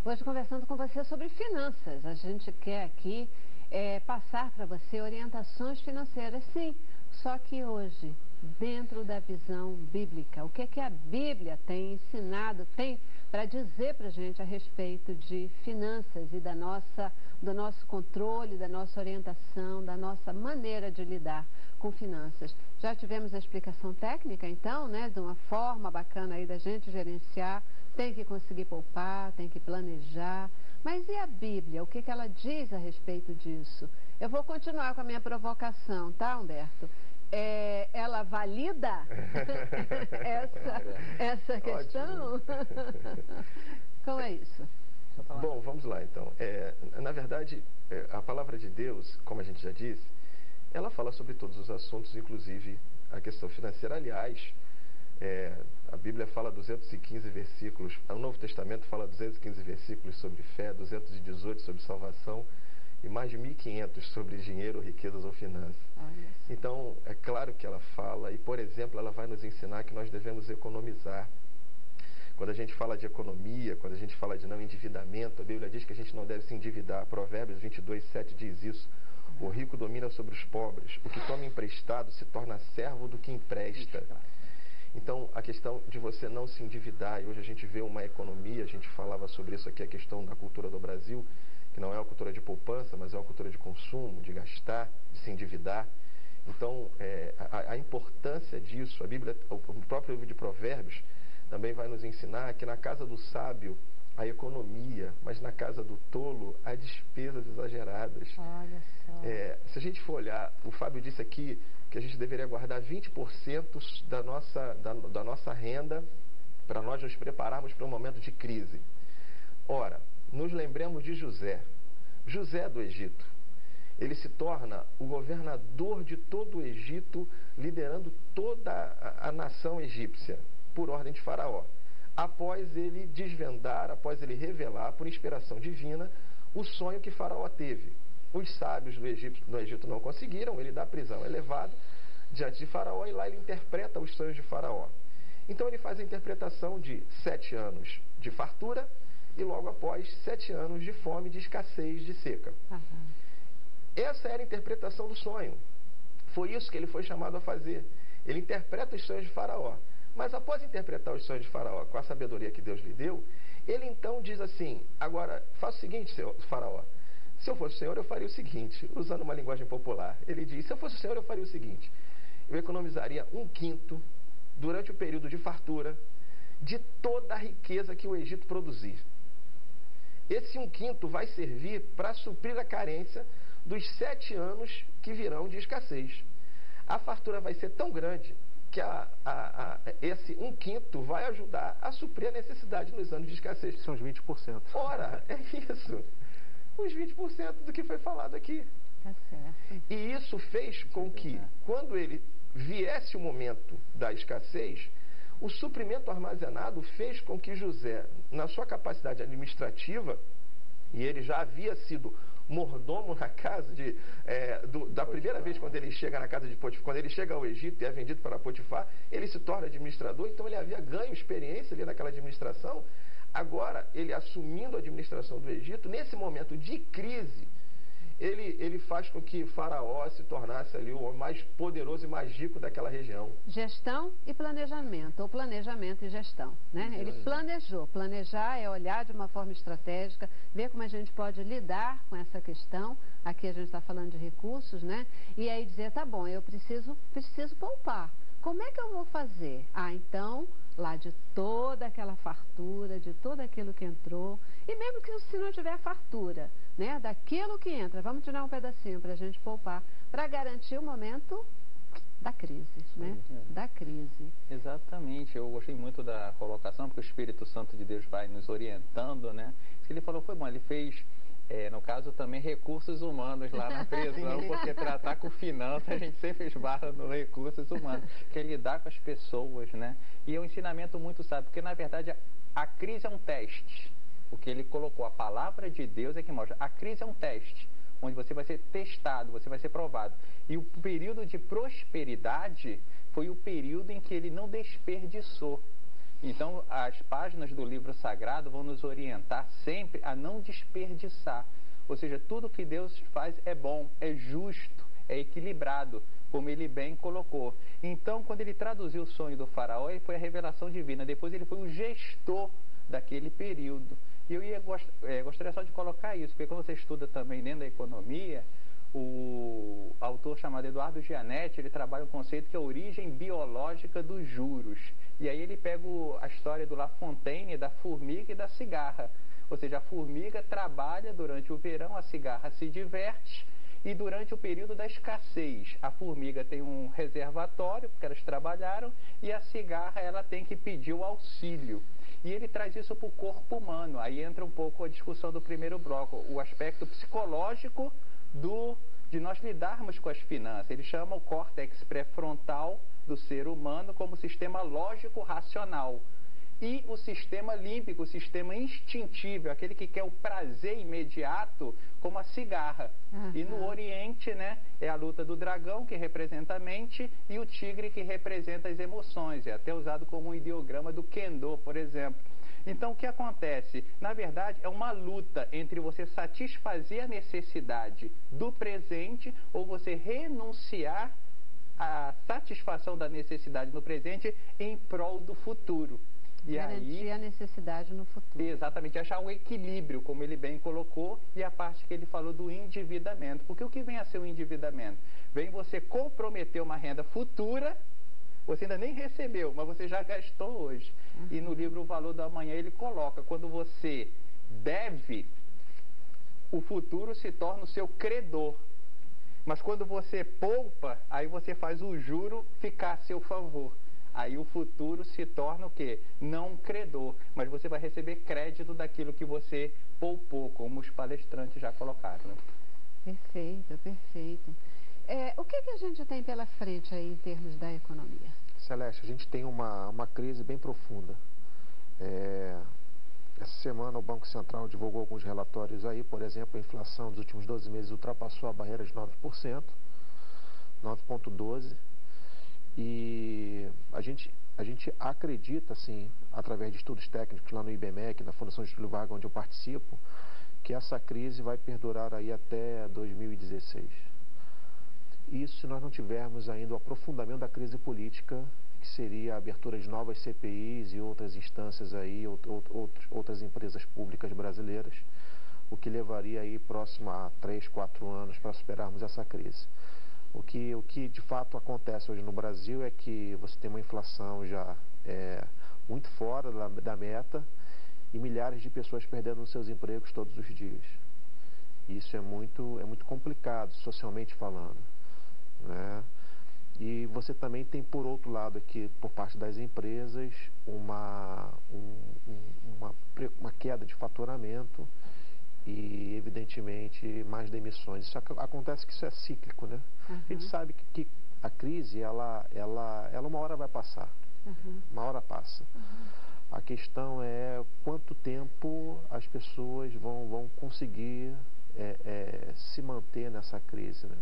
Hoje conversando com você sobre finanças. A gente quer aqui passar para você orientações financeiras, sim, só que hoje, dentro da visão bíblica. O que é que a Bíblia tem ensinado, tem para dizer para a gente a respeito de finanças e do nosso controle, da nossa orientação, da nossa maneira de lidar com finanças. Já tivemos a explicação técnica, então, né, de uma forma bacana aí da gente gerenciar. Tem que conseguir poupar, tem que planejar. Mas e a Bíblia? O que que ela diz a respeito disso? Eu vou continuar com a minha provocação, tá, Humberto? Ela valida essa questão? Como é isso? Bom, vamos lá então. Na verdade, a palavra de Deus, como a gente já disse, ela fala sobre todos os assuntos, inclusive a questão financeira. Aliás, a Bíblia fala 215 versículos, o Novo Testamento fala 215 versículos sobre fé, 218 sobre salvação e mais de 1.500 sobre dinheiro, riquezas ou finanças. Então, é claro que ela fala, e por exemplo, ela vai nos ensinar que nós devemos economizar. Quando a gente fala de economia, quando a gente fala de não endividamento, a Bíblia diz que a gente não deve se endividar. Provérbios 22:7 diz isso. O rico domina sobre os pobres. O que toma emprestado se torna servo do que empresta. Então, a questão de você não se endividar, e hoje a gente vê uma economia, a gente falava sobre isso aqui, a questão da cultura do Brasil, que não é uma cultura de poupança, mas é uma cultura de consumo, de gastar, de se endividar. Então, a importância disso, a Bíblia, o próprio livro de Provérbios, também vai nos ensinar que na casa do sábio há economia, mas na casa do tolo há despesas exageradas. Olha só. Se a gente for olhar, o Fábio disse aqui que a gente deveria guardar 20% da nossa renda para nós nos prepararmos para um momento de crise. Ora, nos lembremos de José. José do Egito. Ele se torna o governador de todo o Egito, liderando toda a nação egípcia, por ordem de Faraó. Após ele desvendar, após ele revelar, por inspiração divina, o sonho que Faraó teve. Os sábios do Egito não conseguiram, ele dá prisão, é levado diante de Faraó e lá ele interpreta os sonhos de Faraó. Então ele faz a interpretação de 7 anos de fartura e logo após 7 anos de fome, de escassez, de seca. Essa era a interpretação do sonho. Foi isso que ele foi chamado a fazer. Ele interpreta os sonhos de Faraó. Mas após interpretar os sonhos de Faraó com a sabedoria que Deus lhe deu, ele então diz assim: agora, faça o seguinte, Faraó. Se eu fosse o Senhor, eu faria o seguinte, usando uma linguagem popular. Ele diz: se eu fosse o Senhor, eu faria o seguinte: eu economizaria 1/5 durante o período de fartura de toda a riqueza que o Egito produzir. Esse 1/5 vai servir para suprir a carência dos 7 anos que virão de escassez. A fartura vai ser tão grande que esse 1/5 vai ajudar a suprir a necessidade nos anos de escassez. São os 20%. Ora, é isso. Os 20% do que foi falado aqui. Tá certo. E isso fez com que, quando ele viesse o momento da escassez, o suprimento armazenado fez com que José, na sua capacidade administrativa, e ele já havia sido mordomo na casa da primeira vez quando ele chega na casa de Potifar, quando ele chega ao Egito e é vendido para Potifar, ele se torna administrador, então ele havia ganho experiência ali naquela administração. Agora, ele assumindo a administração do Egito, nesse momento de crise, ele faz com que Faraó se tornasse ali o homem mais poderoso e mais rico daquela região. Gestão e planejamento, ou planejamento e gestão, né? Ele planejou. Planejar é olhar de uma forma estratégica, ver como a gente pode lidar com essa questão. Aqui a gente está falando de recursos, né? E aí dizer, tá bom, eu preciso poupar. Como é que eu vou fazer? Então, lá de toda aquela fartura, de tudo aquilo que entrou, e mesmo que se não tiver fartura, né, daquilo que entra, vamos tirar um pedacinho para a gente poupar, para garantir o momento da crise, né? Da crise. Exatamente, eu gostei muito da colocação, porque o Espírito Santo de Deus vai nos orientando, né? Ele falou, foi bom, ele fez, no caso também, recursos humanos lá na prisão, porque tratar com finanças, a gente sempre esbarra no recursos humanos, que é lidar com as pessoas, né? E é um ensinamento muito sábio, porque na verdade a crise é um teste. O que ele colocou, a palavra de Deus é que mostra, a crise é um teste, onde você vai ser testado, você vai ser provado. E o período de prosperidade foi o período em que ele não desperdiçou. Então, as páginas do livro sagrado vão nos orientar sempre a não desperdiçar. Ou seja, tudo que Deus faz é bom, é justo, é equilibrado, como ele bem colocou. Então, quando ele traduziu o sonho do faraó, ele foi a revelação divina. Depois ele foi o gestor daquele período. E eu gostaria só de colocar isso, porque quando você estuda também dentro da economia, o autor chamado Eduardo Gianetti, ele trabalha um conceito que é a origem biológica dos juros. E aí ele pega a história do La Fontaine, da formiga e da cigarra. Ou seja, a formiga trabalha durante o verão, a cigarra se diverte, e durante o período da escassez, a formiga tem um reservatório, porque elas trabalharam, e a cigarra ela tem que pedir o auxílio. E ele traz isso para o corpo humano. Aí entra um pouco a discussão do primeiro bloco, o aspecto psicológico de nós lidarmos com as finanças. Ele chama o córtex pré-frontal do ser humano como sistema lógico-racional. E o sistema límbico, o sistema instintivo, aquele que quer o prazer imediato, como a cigarra. E no Oriente, né, é a luta do dragão, que representa a mente, e o tigre, que representa as emoções. É até usado como um ideograma do Kendo, por exemplo. Então, o que acontece? Na verdade, é uma luta entre você satisfazer a necessidade do presente ou você renunciar à satisfação da necessidade no presente em prol do futuro. E garantir aí, a necessidade no futuro. Exatamente, achar um equilíbrio, como ele bem colocou, e a parte que ele falou do endividamento. Porque o que vem a ser o endividamento? Vem você comprometer uma renda futura, você ainda nem recebeu, mas você já gastou hoje. E no livro O Valor do Amanhã ele coloca, quando você deve, o futuro se torna o seu credor. Mas quando você poupa, aí você faz o juro ficar a seu favor. Aí o futuro se torna o quê? Não um credor, mas você vai receber crédito daquilo que você poupou, como os palestrantes já colocaram. Né? Perfeito, perfeito. O que a gente tem pela frente aí em termos da economia? Celeste, a gente tem uma crise bem profunda. Essa semana o Banco Central divulgou alguns relatórios aí, por exemplo, a inflação dos últimos 12 meses ultrapassou a barreira de 9%, 9,12%. E a gente acredita, assim, através de estudos técnicos lá no IBMEC, na Fundação Getúlio Vargas, onde eu participo, que essa crise vai perdurar aí até 2016. Isso se nós não tivermos ainda o aprofundamento da crise política, que seria a abertura de novas CPIs e outras instâncias aí, outras empresas públicas brasileiras, o que levaria aí próximo a 3, 4 anos para superarmos essa crise. O que de fato acontece hoje no Brasil é que você tem uma inflação já muito fora da meta e milhares de pessoas perdendo seus empregos todos os dias. Isso é muito complicado, socialmente falando, né? E você também tem, por outro lado, aqui, por parte das empresas, uma queda de faturamento e, evidentemente, mais demissões. Isso acontece que isso é cíclico, né? A gente sabe que a crise, ela uma hora vai passar. Uma hora passa. A questão é quanto tempo as pessoas vão conseguir se manter nessa crise, né?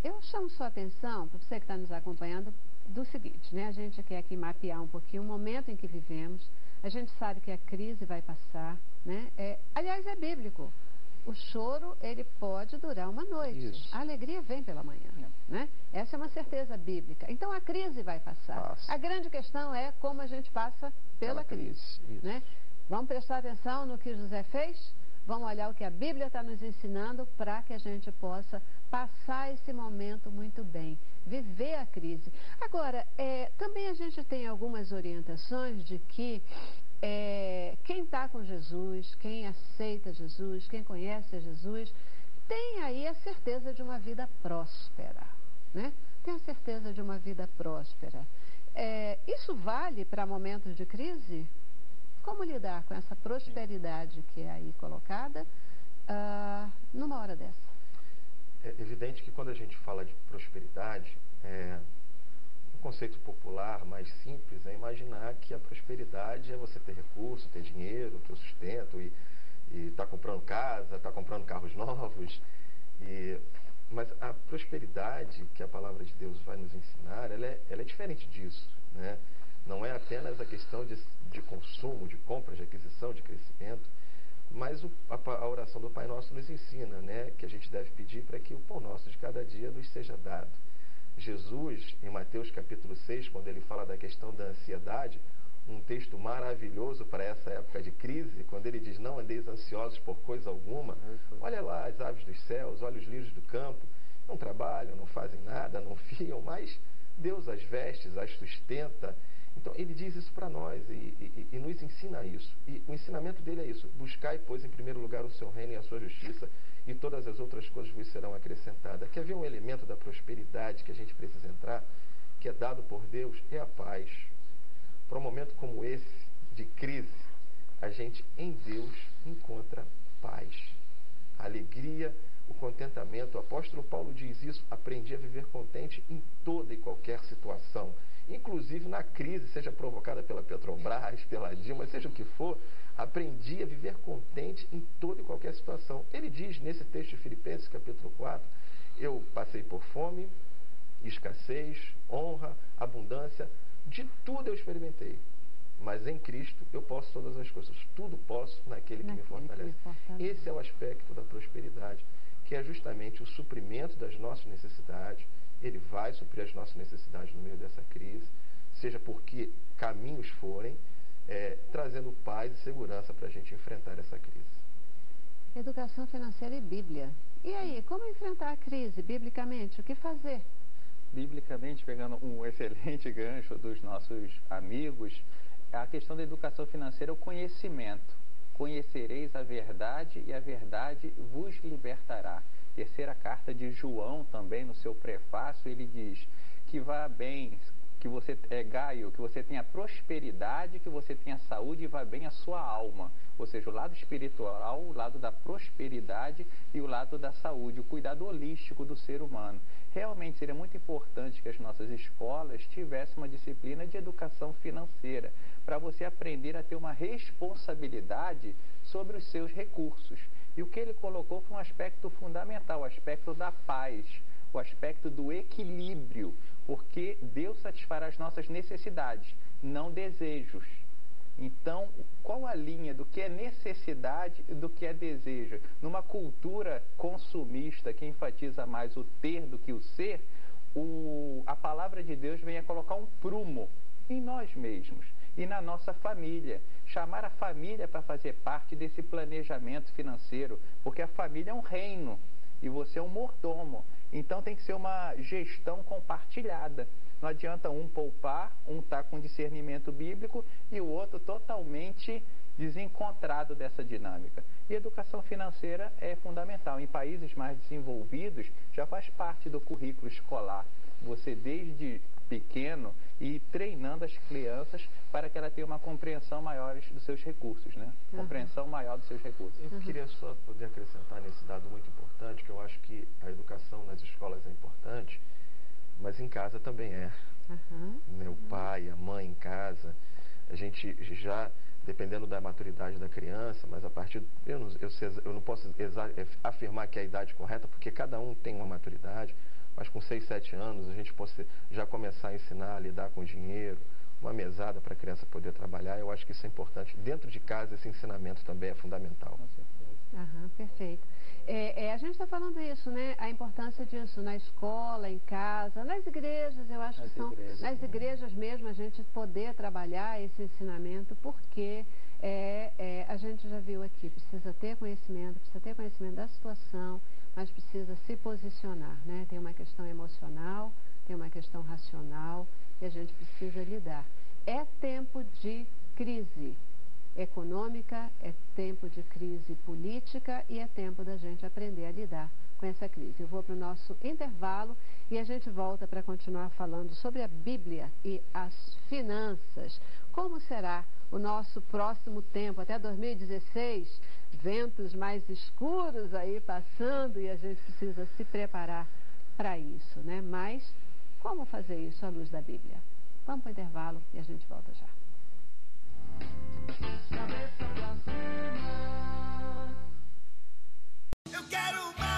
Eu chamo sua atenção, para você que está nos acompanhando, do seguinte, né? A gente quer aqui mapear um pouquinho o momento em que vivemos. A gente sabe que a crise vai passar, né? Aliás, é bíblico. O choro, ele pode durar uma noite. Isso. A alegria vem pela manhã, né? Essa é uma certeza bíblica. Então, a crise vai passar. Passa. A grande questão é como a gente passa pela crise, né? Vamos prestar atenção no que José fez? Vamos olhar o que a Bíblia está nos ensinando para que a gente possa passar esse momento muito bem, viver a crise. Agora, também a gente tem algumas orientações de que quem está com Jesus, quem aceita Jesus, quem conhece a Jesus, tem aí a certeza de uma vida próspera, né? Tem a certeza de uma vida próspera. Isso vale para momentos de crise? Como lidar com essa prosperidade que é aí colocada numa hora dessa? É evidente que quando a gente fala de prosperidade, um conceito popular mais simples é imaginar que a prosperidade é você ter recurso, ter dinheiro, ter o sustento e estar comprando casa, estar comprando carros novos. Mas a prosperidade que a palavra de Deus vai nos ensinar, ela é diferente disso, né? Não é apenas a questão de consumo, de compra, de aquisição, de crescimento, mas a oração do Pai Nosso nos ensina, né, que a gente deve pedir para que o pão nosso de cada dia nos seja dado. Jesus, em Mateus capítulo 6, quando ele fala da questão da ansiedade, um texto maravilhoso para essa época de crise, quando ele diz, não andeis ansiosos por coisa alguma, olha lá as aves dos céus, olha os lírios do campo, não trabalham, não fazem nada, não fiam, mas Deus as veste, as sustenta. Então, ele diz isso para nós e nos ensina isso. E o ensinamento dele é isso: buscai, pois, em primeiro lugar o seu reino e a sua justiça, e todas as outras coisas vos serão acrescentadas. Quer ver um elemento da prosperidade que a gente precisa entrar, que é dado por Deus? É a paz. Para um momento como esse, de crise, a gente, em Deus, encontra paz, alegria, o contentamento. O apóstolo Paulo diz isso: aprendi a viver contente em toda e qualquer situação, inclusive na crise, seja provocada pela Petrobras, pela Dilma, seja o que for, aprendi a viver contente em toda e qualquer situação. Ele diz nesse texto de Filipenses, capítulo 4, eu passei por fome, escassez, honra, abundância, de tudo eu experimentei, mas em Cristo eu posso todas as coisas, tudo posso naquele que me fortalece. Esse é o aspecto da prosperidade, que é justamente o suprimento das nossas necessidades. Ele vai suprir as nossas necessidades no meio dessa crise, seja por que caminhos forem, trazendo paz e segurança para a gente enfrentar essa crise. Educação financeira e Bíblia. E aí, como enfrentar a crise biblicamente? O que fazer? Biblicamente, pegando um excelente gancho dos nossos amigos, a questão da educação financeira é o conhecimento. Conhecereis a verdade e a verdade vos libertará. Terceira carta de João, também no seu prefácio, ele diz que vá bem, que você Gaio, que você tenha prosperidade, que você tenha saúde e vá bem a sua alma. Ou seja, o lado espiritual, o lado da prosperidade e o lado da saúde, o cuidado holístico do ser humano. Realmente seria muito importante que as nossas escolas tivessem uma disciplina de educação financeira, para você aprender a ter uma responsabilidade sobre os seus recursos. E o que ele colocou foi um aspecto fundamental, o aspecto da paz, o aspecto do equilíbrio, porque Deus satisfará as nossas necessidades, não desejos. Então, qual a linha do que é necessidade e do que é desejo? Numa cultura consumista que enfatiza mais o ter do que o ser, a palavra de Deus vem a colocar um prumo em nós mesmos e na nossa família. Chamar a família para fazer parte desse planejamento financeiro, porque a família é um reino e você é um mordomo. Então tem que ser uma gestão compartilhada. Não adianta um poupar, um estar com discernimento bíblico e o outro totalmente desencontrado dessa dinâmica. E educação financeira é fundamental. Em países mais desenvolvidos, já faz parte do currículo escolar. Você, desde pequeno, ir treinando as crianças para que ela tenha uma compreensão maior dos seus recursos, né? Compreensão maior dos seus recursos. Eu queria só poder acrescentar nesse dado muito importante, que eu acho que a educação nas escolas é importante, mas em casa também é. Meu pai, a mãe em casa, a gente já, dependendo da maturidade da criança, mas a partir... Eu não posso afirmar que é a idade correta, porque cada um tem uma maturidade, mas com 6, 7 anos a gente pode já começar a ensinar a lidar com dinheiro, uma mesada para a criança poder trabalhar. Eu acho que isso é importante. Dentro de casa, esse ensinamento também é fundamental. Perfeito. A gente está falando isso, né? A importância disso na escola, em casa, nas igrejas. Eu acho que são nas igrejas mesmo a gente poder trabalhar esse ensinamento, porque a gente já viu aqui, precisa ter conhecimento da situação, mas precisa se posicionar, né? Tem uma questão emocional, tem uma questão racional e a gente precisa lidar. É tempo de crise econômica, é tempo de crise política e é tempo da gente aprender a lidar com essa crise. Eu vou para o nosso intervalo e a gente volta para continuar falando sobre a Bíblia e as finanças. Como será o nosso próximo tempo, até 2016? Ventos mais escuros aí passando e a gente precisa se preparar para isso, né? Mas como fazer isso à luz da Bíblia? Vamos para o intervalo e a gente volta já. Eu quero mais.